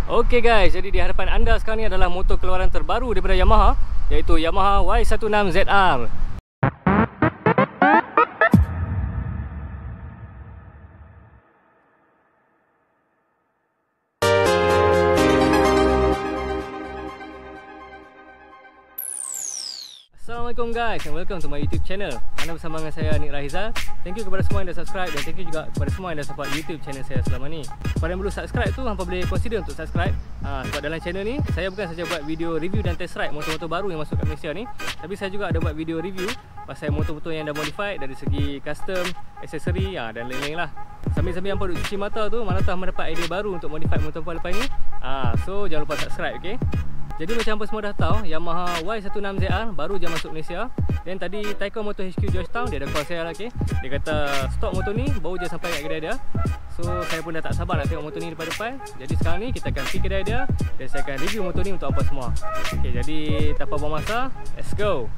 Okey guys, jadi di hadapan anda sekarang ni adalah motor keluaran terbaru daripada Yamaha, iaitu Yamaha Y16ZR. Assalamualaikum guys and welcome to my YouTube channel. Anda bersama dengan saya Nick Rahizal. Thank you kepada semua yang dah subscribe dan thank you juga kepada semua yang dah support YouTube channel saya selama ni. Kepada yang belum subscribe tu, hampa boleh consider untuk subscribe. Sebab dalam channel ni saya bukan saja buat video review dan test ride motor-motor baru yang masuk kat Malaysia ni, tapi saya juga ada buat video review pasal motor-motor yang dah modified dari segi custom, aksesori dan lain-lain lah. Sambil-sambil hampa duduk cuci mata tu, mana tahu hampa dapat idea baru untuk modify motor-motor lepas ni. So jangan lupa subscribe, okay? Jadi macam apa semua dah tahu, Yamaha Y16ZR baru je masuk Malaysia. Dan tadi Taiko Motor HQ Georgetown, dia ada call saya lah, okay? Dia kata stok motor ni baru je sampai kat kedai dia. So saya pun dah tak sabar nak tengok motor ni depan-depan. Jadi sekarang ni kita akan pergi kedai dia dan saya akan review motor ni untuk apa semua. Okay, jadi tanpa buang masa, let's go.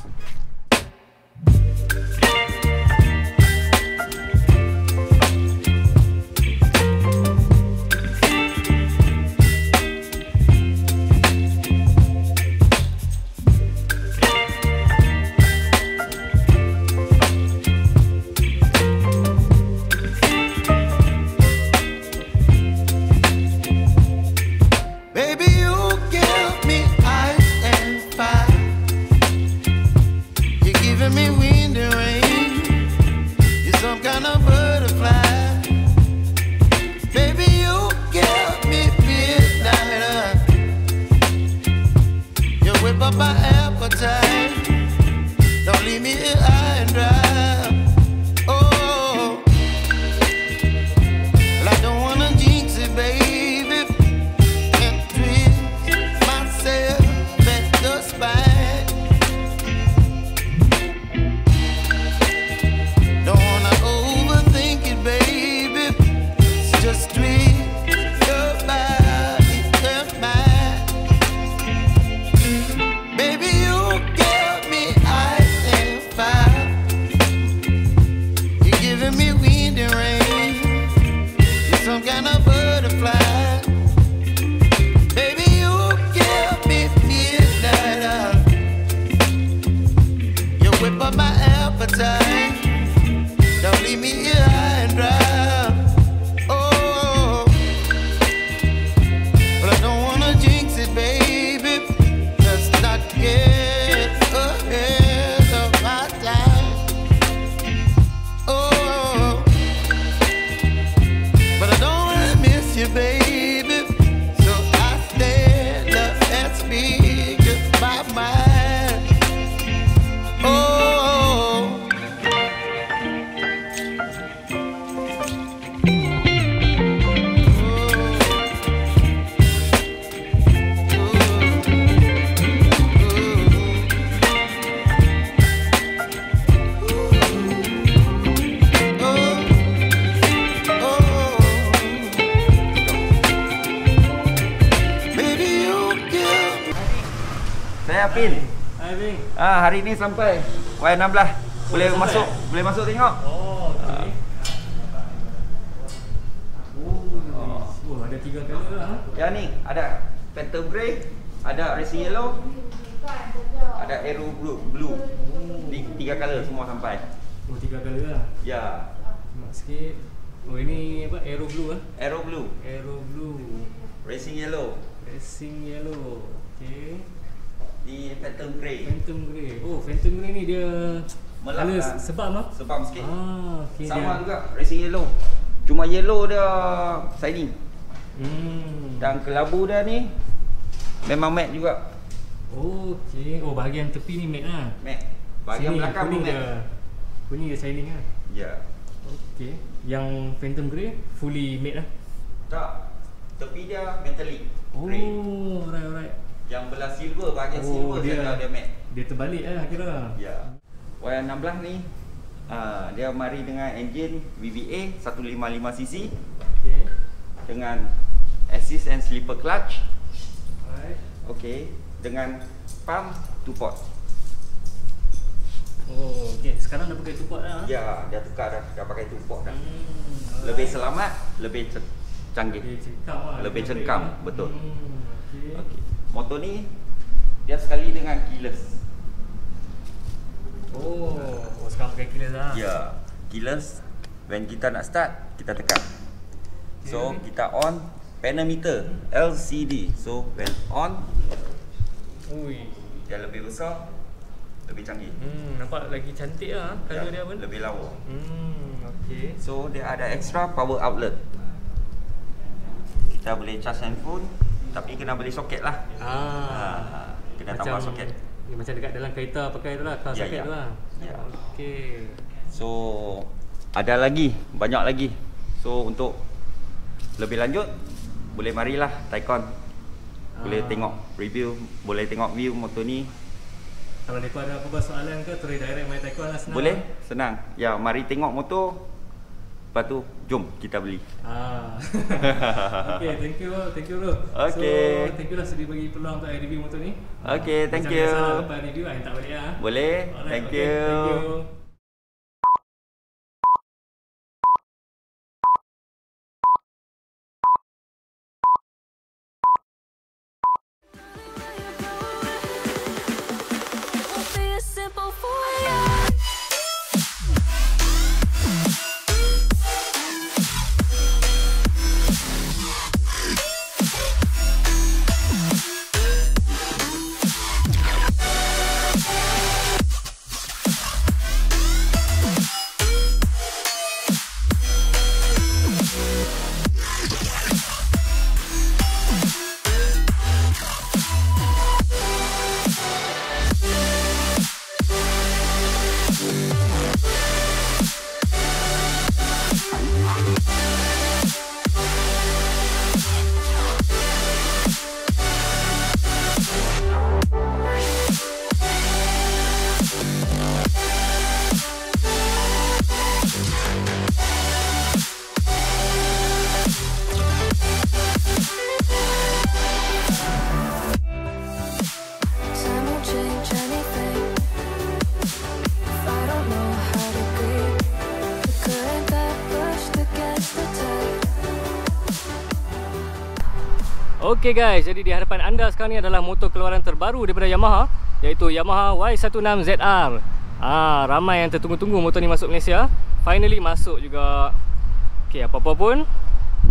Saya Apin. Hai Bing. Hari ni sampai Y16. Boleh masuk, boleh masuk tengok. Oh, okey. Oh, ada 3 color lah. Ya ni ada Phantom Grey, ada Racing Yellow, ada Aero Blue. Ni 3 color semua sampai. Oh, 3 color lah. Ya. Mak sikit. Oh, ini apa? Aero Blue ah. Aero Blue, Aero Blue. Racing Yellow, Racing Yellow. Okey. di Phantom Grey. Phantom Grey. Oh, Phantom Grey ni dia Melap color lah. sebab apa? Sebab sikit. Okey. Sama juga Racing Yellow. Cuma yellow dia shining. Dan kelabu dia ni memang matte juga. Okey. Oh, bahagian tepi ni matte lah. Matte. Bahagian sini, belakang pun matte. Kuning dia shining lah. Ya. Okey. Yang Phantom Grey fully matte lah. Tak. Tepi dia metallic. Grey. Oh, alright. Yang belah silver, bahagian silver dia matte. Dia terbalik lah kira. Ya. Y16 ni dia mari dengan enjin VVA 155cc. Okey. Dengan assist and slipper clutch. Alright. Okey, dengan pump 2 port. Oh, okey. Sekarang dah pakai 2 port dah. Ya, dia tukar dah pakai 2 port dah. Lebih selamat, lebih canggih. Lebih cengkam, betul. Okay. Okay. Motor ni dia sekali dengan keyless. Oh, sekarang pakai keyless lah. Ya, keyless. When kita nak start, kita tekan. So kita on panel meter LCD. So when on, dia lebih besar, lebih canggih. Nampak lagi cantik lah color dia pun. Lebih lawa. Okay. So dia ada extra power outlet. Kita boleh charge handphone, tapi kena beli soket lah. Kena tambah soket. Ni macam dekat dalam kereta pakai tu lah, soket tu lah. Okay. So ada lagi, banyak lagi. So untuk lebih lanjut, boleh marilah Taikon. Boleh tengok review, boleh tengok view motor ni. Kalau mereka ada apa-apa soalan ke, terus direct My Taikon lah, senang. Boleh, senang. Ya, mari tengok motor. Lepas tu, jom kita beli. Okay, thank you bro. Okay. So, thank you lah sudi bagi peluang untuk review motor ni. Okay, thank you. Macam biasa lepas review, tak balik lah. Boleh, Alright, thank you. Okay guys, jadi di hadapan anda sekarang ni adalah motor keluaran terbaru daripada Yamaha, iaitu Yamaha Y16ZR. Ramai yang tertunggu-tunggu motor ni masuk Malaysia. Finally masuk juga. Okay, apa-apa pun,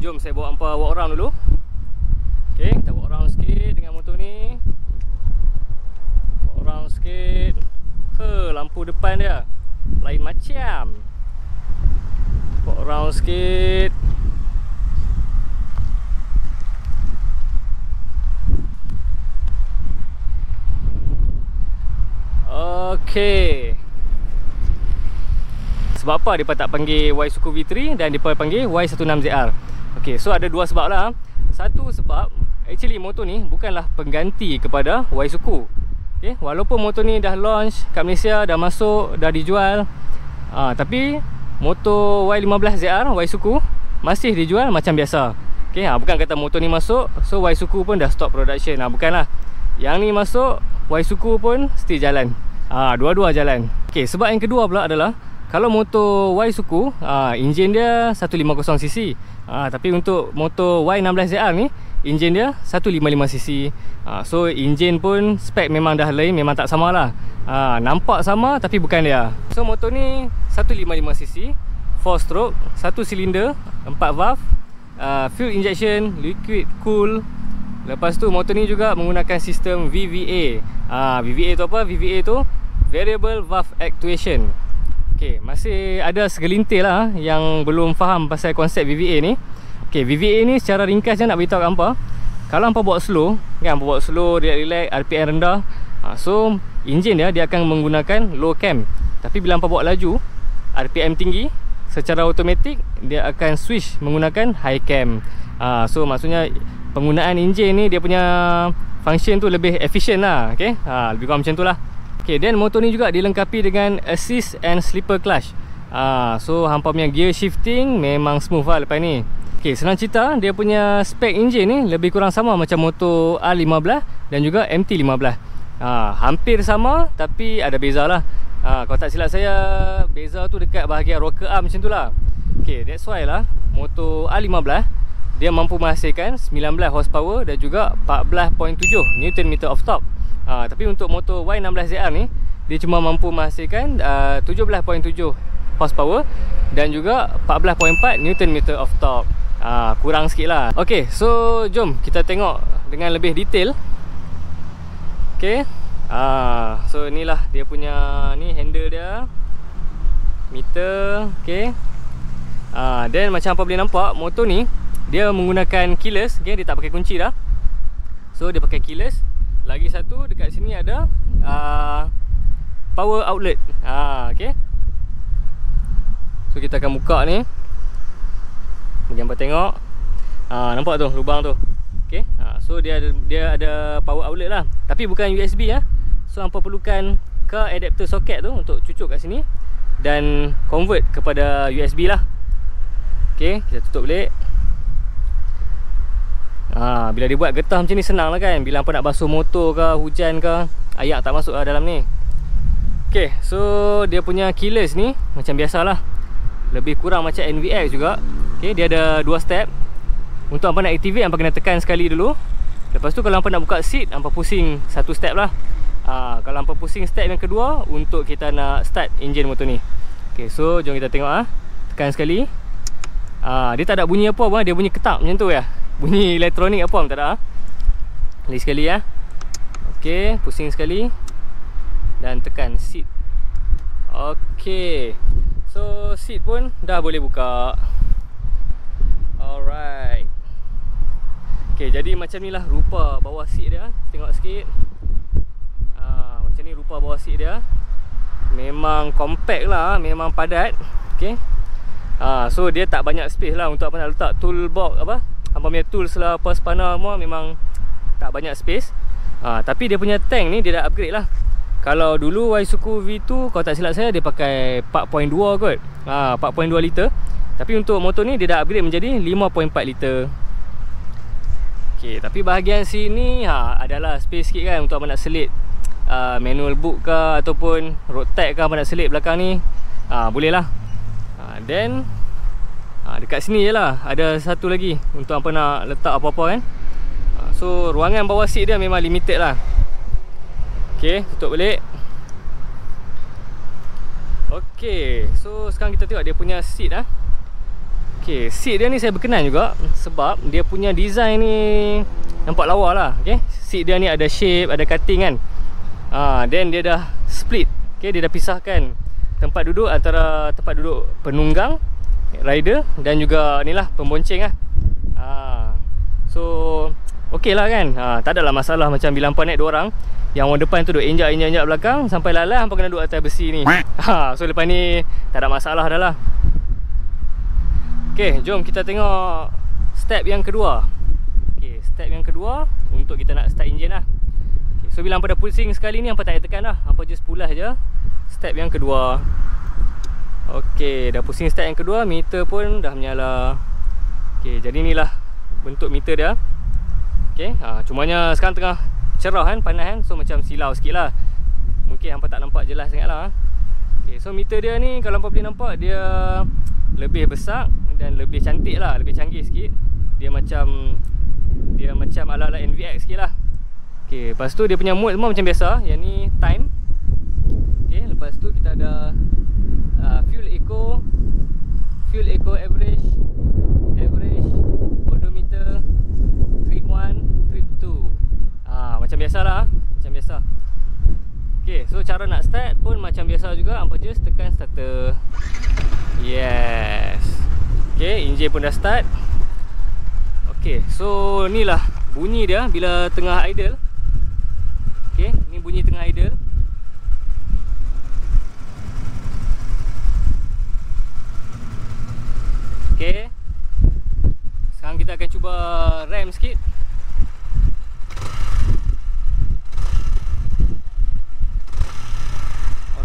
jom saya bawa hampa walk around dulu. Okay, kita walk around sikit dengan motor ni. Walk around sikit. Lampu depan dia lain macam. Walk around sikit. Okay. Sebab apa mereka tak panggil Y-Suku V3 dan mereka panggil Y16ZR? Okay, so ada dua sebab lah. Satu sebab, actually motor ni bukanlah pengganti kepada Y-Suku. Okay, walaupun motor ni dah launch kat Malaysia, dah masuk, dah dijual, tapi motor Y15ZR, Y-Suku masih dijual macam biasa. Okay, bukan kata motor ni masuk, so Y-Suku pun dah stop production. Bukanlah. Yang ni masuk, Y-Suku pun still jalan. Dua-dua jalan. Okay, sebab yang kedua pula adalah kalau motor Y-Suku, enjin dia 150cc. Tapi untuk motor Y16ZR ni, enjin dia 155cc. So enjin pun spek memang dah lain, memang tak sama lah. Nampak sama tapi bukan dia. So motor ni 155cc, 4 stroke, 1 silinder, 4 valve, fuel injection, liquid cool. Lepas tu motor ni juga menggunakan sistem VVA. VVA tu apa? VVA tu Variable Valve Actuation. Okay, masih ada segelintir lah yang belum faham pasal konsep VVA ni. Okay, VVA ni secara ringkas je nak beritahu kat hampa, kalau hampa bawa slow, kan, hampa bawa slow, dia relax, RPM rendah, so enjin dia akan menggunakan low cam. Tapi bila hampa bawa laju, RPM tinggi, secara automatik dia akan switch menggunakan high cam. So maksudnya penggunaan enjin ni, dia punya function tu lebih efisien lah. Okay, lebih kurang macam tu lah. Okay, dan motor ni juga dilengkapi dengan assist and slipper clutch. So hampa punya gear shifting memang smooth lah lepas ni. Okay, senang cerita, dia punya spek enjin ni lebih kurang sama macam motor R15 dan juga MT15. Hampir sama tapi ada beza lah. Kalau tak silap saya, beza tu dekat bahagian rocker arm macam tu lah. Okay, that's why lah motor R15 dia mampu menghasilkan 19 horsepower dan juga 14.7 Nm of torque. Tapi untuk motor Y16ZR ni, dia cuma mampu menghasilkan 17.7 horsepower dan juga 14.4 Nm of torque. Kurang sikit lah. Ok, so jom kita tengok dengan lebih detail. Ok, so inilah dia punya ni handle dia, meter. Ok, then macam apa boleh nampak, motor ni dia menggunakan keyless. Okay, dia tak pakai kunci dah. So dia pakai keyless. Lagi satu dekat sini ada power outlet. Okay, so kita akan buka ni, bagi hampa tengok. Nampak tu lubang tu. Okay, so dia ada power outlet lah, tapi bukan USB ya. So hampa perlukan car adapter socket tu untuk cucuk kat sini dan convert kepada USB lah. Okay, kita tutup balik. Bila dia buat getah macam ni senang lah kan. Bila hampa nak basuh motor ke, hujan ke, ayak tak masuk lah dalam ni. Okay, so dia punya keyless ni macam biasa lah, lebih kurang macam NVX juga. Okay, dia ada 2 step. Untuk hampa nak activate, hampa kena tekan sekali dulu. Lepas tu kalau hampa nak buka seat, hampa pusing 1 step lah. Kalau hampa pusing step yang kedua untuk kita nak start enjin motor ni. Okay, so jom kita tengok. Tekan sekali. Dia tak ada bunyi apa pun, dia bunyi ketak macam tu ya. Bunyi elektronik apa pun tak ada. Lagi sekali ya. Ok, pusing sekali dan tekan seat. Ok, so seat pun dah boleh buka. Alright. Ok, jadi macam ni lah rupa bawah seat dia. Tengok sikit. Macam ni rupa bawah seat dia. Memang compact lah, memang padat. Ok, so dia tak banyak space lah untuk apa nak letak toolbox apa, hampa punya tools lah, apa spanner semua, memang tak banyak space. Tapi dia punya tank ni dia dah upgrade lah. Kalau dulu Isuzu V2, kalau tak silap saya, dia pakai 4.2 kot, 4.2 liter. Tapi untuk motor ni dia dah upgrade menjadi 5.4 liter. Okay, tapi bahagian sini adalah space sikit kan untuk apa nak selit manual book ke ataupun road tag ke, apa nak selit belakang ni, boleh lah. Then dekat sini je lah ada satu lagi untuk apa nak letak apa-apa kan. So ruangan bawah seat dia memang limited lah. Ok, tutup balik. Ok, so sekarang kita tengok dia punya seat lah. Ok, seat dia ni saya berkenan juga sebab dia punya design ni nampak lawa lah. Ok, seat dia ni ada shape, ada cutting kan. Then dia dah split. Ok, dia dah pisahkan tempat duduk antara tempat duduk penunggang, rider, dan juga ni lah pembonceng lah. So okey lah kan. Tak adalah masalah macam bila hampa naik 2 orang, yang orang depan tu duduk injak belakang, sampai lalah hampa kena duduk atas besi ni. So lepas ni tak ada masalah dah lah. Ok, jom kita tengok step yang kedua. Ok, step yang kedua untuk kita nak start enjin lah. Okay, so bila hampa dah pusing sekali ni, hampa tak payah tekan dah, hampa just pulas je. Step yang kedua. Ok, dah pusing step yang kedua, meter pun dah menyala. Ok, jadi inilah bentuk meter dia. Ok, cumanya sekarang tengah cerah kan, panas kan, so macam silau sikit lah. Mungkin hampa tak nampak jelas sangat lah. Ok, so meter dia ni kalau hampa boleh nampak, dia lebih besar dan lebih cantik lah, lebih canggih sikit. Dia macam ala-ala NVX sikit lah. Ok, lepas tu dia punya mode semua macam biasa. Yang ni time. Ok, lepas tu kita ada fuel eco average, odometer, trip 1, trip 2. Macam biasalah, macam biasa. Ok, so cara nak start pun macam biasa juga. Hampa just tekan starter. Yes. Ok, enjin pun dah start. Ok, so ni lah bunyi dia bila tengah idle. Ok, ni bunyi tengah idle. Ok, sekarang kita akan cuba rem sikit.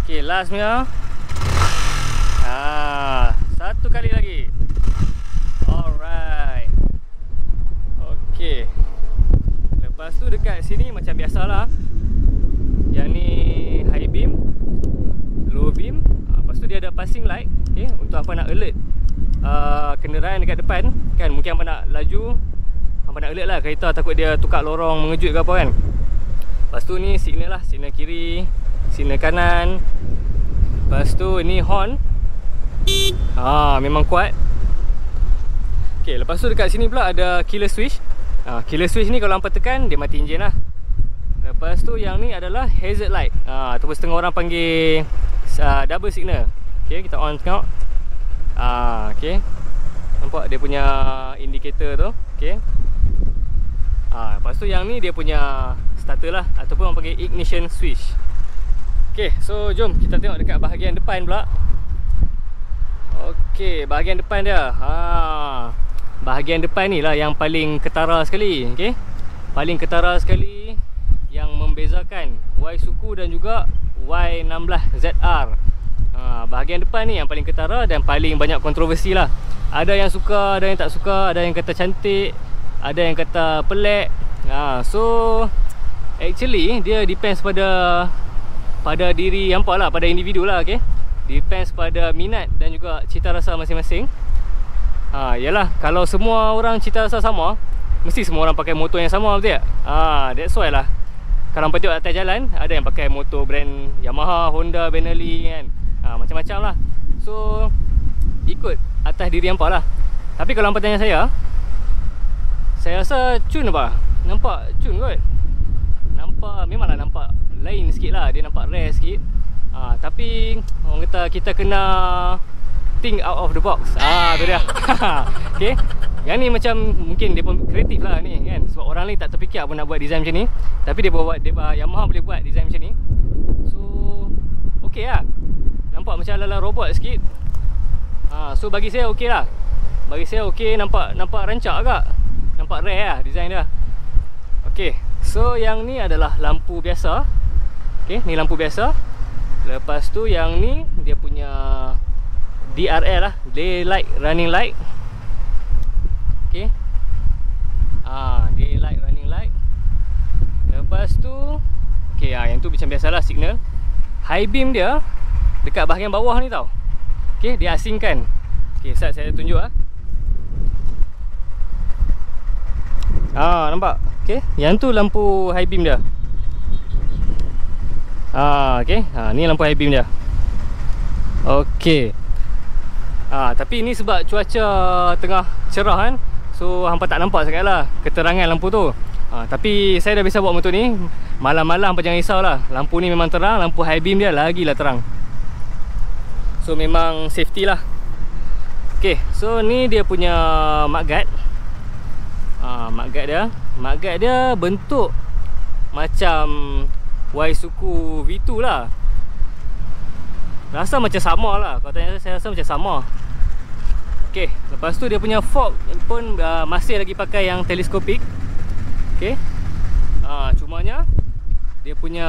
Ok, last punya. Satu kali lagi. Alright. Ok, lepas tu dekat sini macam biasalah. Yang ni high beam, low beam. Lepas tu dia ada passing light. Ok, untuk apa nak alert kenderaan dekat depan kan, mungkin hampa nak laju, hampa nak alert lah, kereta takut dia tukar lorong mengejut ke apa kan. Lepas tu ni signal lah, signal kiri, signal kanan. Lepas tu ni horn. Memang kuat. Okay, lepas tu dekat sini pula ada killer switch. Killer switch ni kalau hampa tekan, dia mati enjin lah. Lepas tu yang ni adalah hazard light, ataupun setengah orang panggil double signal. Okay, kita on tengok. Okay, nampak dia punya indikator tu. Okay. Lepas tu yang ni dia punya starter lah, ataupun orang panggil ignition switch. Okay, so jom kita tengok dekat bahagian depan pula. Okay, bahagian depan dia. Bahagian depan ni lah yang paling ketara sekali. Okay, paling ketara sekali, yang membezakan Y-Suku dan juga Y16ZR. Bahagian depan ni yang paling ketara dan paling banyak kontroversi lah. Ada yang suka, ada yang tak suka, ada yang kata cantik, ada yang kata pelik. So actually dia depends pada diri hampa lah, pada individu lah. Okay, depends pada minat dan juga cita rasa masing-masing. Yalah, kalau semua orang cita rasa sama, mesti semua orang pakai motor yang sama, betul tak? That's why lah, kalau hampa tengok atas jalan, ada yang pakai motor brand Yamaha, Honda, Benelli kan. Macam-macam lah. So ikut atas diri hampa lah. Tapi kalau hampa tanya saya rasa cun apa? Nampak cun kot. Nampak, memanglah nampak lain sikit lah. Dia nampak rare sikit. Tapi orang kata kita kena think out of the box. Tu dia. Okay, yang ni macam mungkin dia pun kreatif lah ni kan. Sebab orang lain tak terfikir pun nak buat design macam ni. Tapi dia buat, Yamaha boleh buat design macam ni. So okay lah. Nampak macam ala-ala robot sikit. So bagi saya okey lah. Bagi saya okey, nampak rancak agak. Nampak rare lah design dia. Okay, so yang ni adalah lampu biasa. Okay, ni lampu biasa. Lepas tu yang ni dia punya DRL lah, daylight running light. Okay, daylight running light. Lepas tu okay, yang tu macam biasalah signal. High beam dia dekat bahagian bawah ni tau. Okay, dia asingkan. Okay, saya tunjuk lah. Nampak? Okay, yang tu lampu high beam dia. Okay, ni lampu high beam dia. Okay. Tapi ni sebab cuaca tengah cerah kan, so hampa tak nampak sangat lah keterangan lampu tu. Tapi saya dah biasa buat motor ni. Malam-malam hampa jangan risau lah. Lampu ni memang terang, lampu high beam dia lagilah terang. So memang safety lah. Okay, so ni dia punya mudguard. Mudguard dia bentuk macam Y-Suku V2 lah. Rasa macam sama lah. Kalau tanya saya rasa macam sama. Okay, lepas tu dia punya fork pun masih lagi pakai yang teleskopik. Okay, cumanya dia punya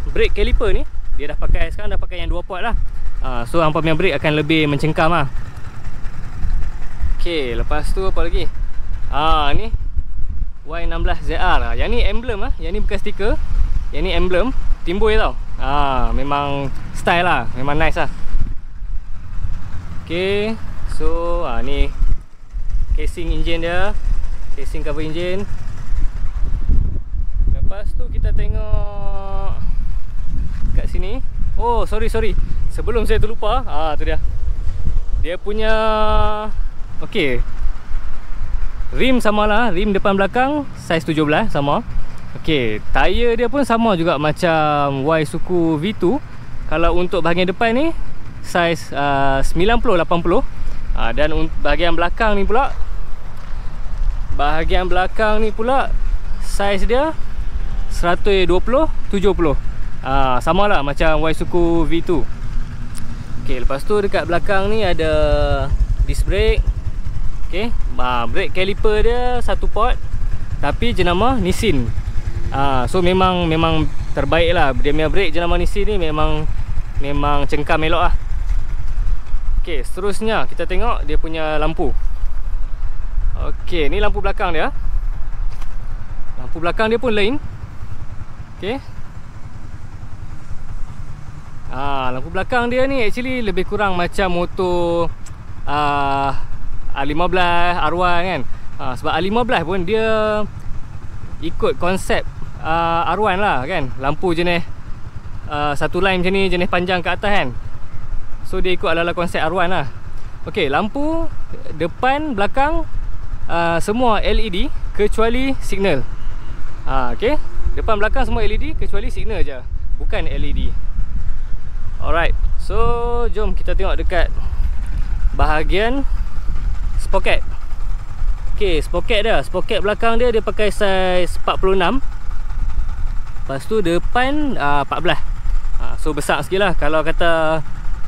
brake caliper ni dia dah pakai, sekarang dah pakai yang 2 port lah. So hampa punya brake akan lebih mencengkam lah. Okay, lepas tu apa lagi? Ni Y16ZR. Yang ni emblem lah. Yang ni bukan stiker. Yang ni emblem timbul tau. Memang style lah, memang nice lah. Okay, so ni casing engine dia, casing cover engine. Lepas tu kita tengok kat sini. Oh, sorry. Sebelum saya terlupa, tu dia. Dia punya okay, rim sama lah. Rim depan belakang saiz 17 sama. Okay, tayar dia pun sama juga macam Y-Suku V2. Kalau untuk bahagian depan ni saiz 90-80. Dan bahagian belakang ni pula, saiz dia 120-70. Sama lah macam Y-Suku V2. Okay, lepas tu dekat belakang ni ada disc brake. Okay, brake caliper dia 1 port, tapi jenama Nissin. So memang terbaik lah. Dia punya brake jenama Nissin ni memang cengkam elok lah. Okay, seterusnya kita tengok dia punya lampu. Okay, ni lampu belakang dia. Lampu belakang dia pun lain. Okay, lampu belakang dia ni actually lebih kurang macam motor A15 R1 kan. Sebab A15 pun dia ikut konsep R1 lah kan. Lampu jenis satu line macam ni, jenis panjang ke atas kan. So dia ikut ala-ala konsep R1 lah. Okey, lampu depan, belakang semua LED kecuali signal. Okey, depan belakang semua LED kecuali signal je, bukan LED. Alright, so jom kita tengok dekat bahagian sprocket. Okey, sprocket dia, sprocket belakang dia pakai saiz 46. Lepas tu depan 14. So besar sikit lah. Kalau kata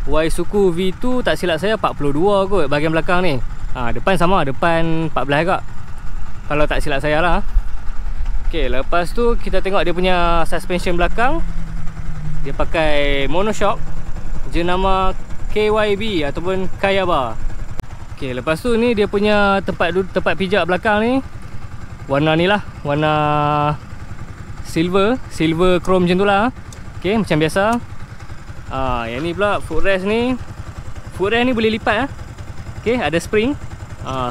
Isuzu V2 tak silap saya 42 kot bahagian belakang ni. Depan sama, depan 14 agak, kalau tak silap saya lah. Okey, lepas tu kita tengok dia punya suspension belakang. Dia pakai monoshock, jenama KYB ataupun Kayaba. Okey, lepas tu ni dia punya tempat pijak belakang ni warna ni lah, warna silver chrome macam tu lah. Okey, macam biasa. Yang ni pula footrest ni. Footrest ni boleh lipat . Okey, ada spring.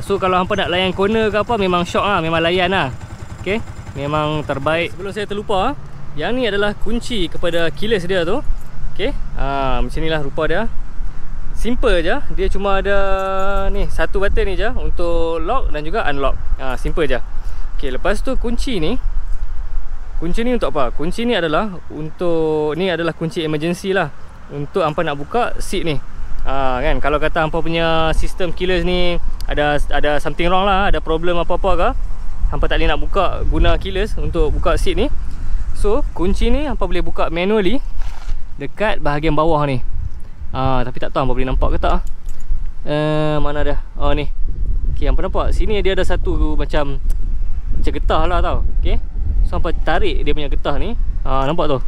So kalau hampa nak layan corner ke apa, memang shock lah, memang layan lah. Okey, memang terbaik. Sebelum saya terlupa, yang ni adalah kunci kepada keyless dia tu. Okey, macam ni lah rupa dia. Simple je. Dia cuma ada ni satu button ni je untuk lock dan juga unlock. Simple je. Okey, lepas tu kunci ni. Kunci ni untuk apa? Kunci ni adalah untuk, ni adalah kunci emergency lah, untuk hampa nak buka seat ni. Kan, kalau kata hampa punya sistem keyless ni ada something wrong lah, ada problem apa-apa ke, hampa tak boleh nak buka guna keyless untuk buka seat ni. So kunci ni hampa boleh buka manually dekat bahagian bawah ni. Tapi tak tahu hampa boleh nampak ke tak. Mana dia? Ni. Okey, hampa nampak sini dia ada satu macam getah lah tau. Okey, so hampa tarik dia punya getah ni. Nampak tu?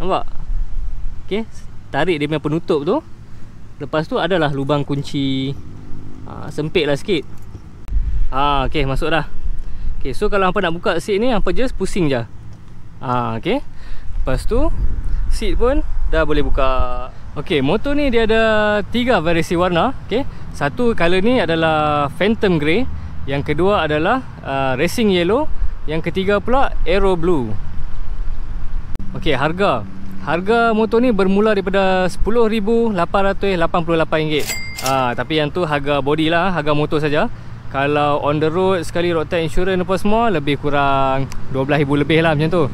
Nampak? Okey, tarik dia punya penutup tu. Lepas tu adalah lubang kunci. Sempit lah sikit. Okey, masuk dah. Okey, so kalau hampa nak buka seat ni, hampa just pusing je. Okey, lepas tu seat pun dah boleh buka. Okey, motor ni dia ada 3 variasi warna. Okey, satu color ni adalah Phantom Grey, yang kedua adalah Racing Yellow, yang ketiga pula Aero Blue. Okey, harga motor ni bermula daripada RM10,888. Tapi yang tu harga body lah, harga motor saja. Kalau on the road sekali road tax insurance apa semua, lebih kurang RM12,000 lebih lah macam tu.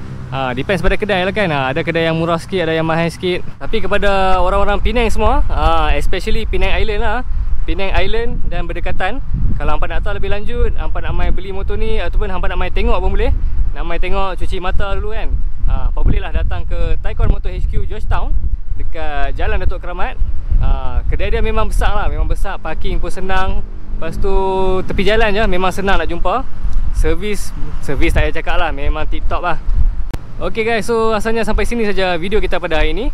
Depends pada kedai lah kan. Ada kedai yang murah sikit, ada yang mahal sikit. Tapi kepada orang-orang Penang semua, especially Penang Island lah, Penang Island dan berdekatan, kalau hampa nak tahu lebih lanjut, hampa nak main beli motor ni ataupun hampa nak main tengok pun boleh. Nak main tengok, cuci mata dulu kan, hampa boleh lah datang ke Taikon Motor HQ Georgetown dekat Jalan Datuk Keramat. Kedai dia memang besar lah, memang besar, parking pun senang. Lepas tu tepi jalan je, memang senang nak jumpa. Servis tak payah cakap lah, memang tip top lah. Ok guys, so asalnya sampai sini saja video kita pada hari ni.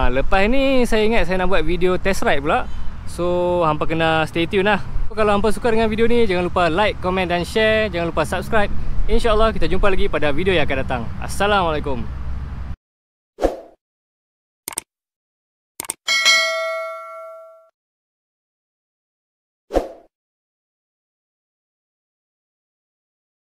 Lepas ni saya ingat saya nak buat video test ride pula. So hampa kena stay tune lah. Kalau hampa suka dengan video ni, jangan lupa like, komen dan share. Jangan lupa subscribe. InsyaAllah kita jumpa lagi pada video yang akan datang. Assalamualaikum.